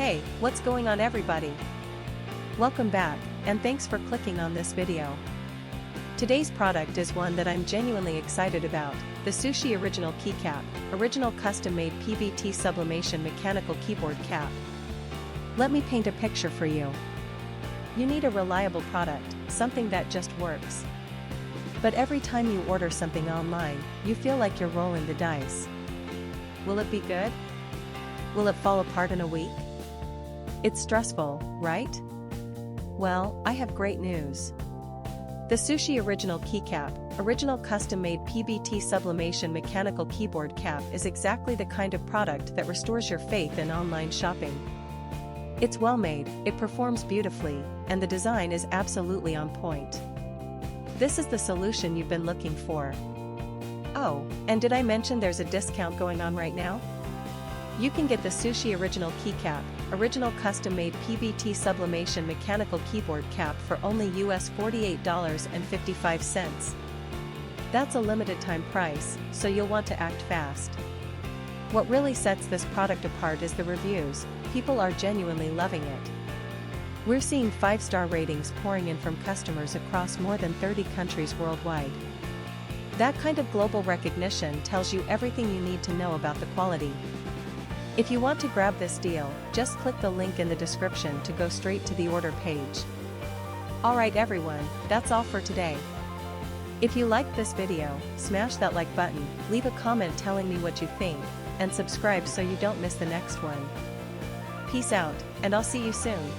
Hey, what's going on everybody? Welcome back, and thanks for clicking on this video. Today's product is one that I'm genuinely excited about, the Sushi Original Keycap, original custom-made PVT sublimation mechanical keyboard cap. Let me paint a picture for you. You need a reliable product, something that just works. But every time you order something online, you feel like you're rolling the dice. Will it be good? Will it fall apart in a week? It's stressful, right? Well, I have great news. The Sushi Original Keycap, original custom-made PVT sublimation mechanical keyboard cap is exactly the kind of product that restores your faith in online shopping. It's well made, it performs beautifully, and the design is absolutely on point. This is the solution you've been looking for. Oh, and did I mention there's a discount going on right now? You can get the Sushi Original Keycap, original custom-made PVT sublimation mechanical keyboard cap for only US $48.55. That's a limited time price, so you'll want to act fast. What really sets this product apart is the reviews. People are genuinely loving it. We're seeing 5-star ratings pouring in from customers across more than 30 countries worldwide. That kind of global recognition tells you everything you need to know about the quality. If you want to grab this deal, just click the link in the description to go straight to the order page. Alright everyone, that's all for today. If you liked this video, smash that like button, leave a comment telling me what you think, and subscribe so you don't miss the next one. Peace out, and I'll see you soon.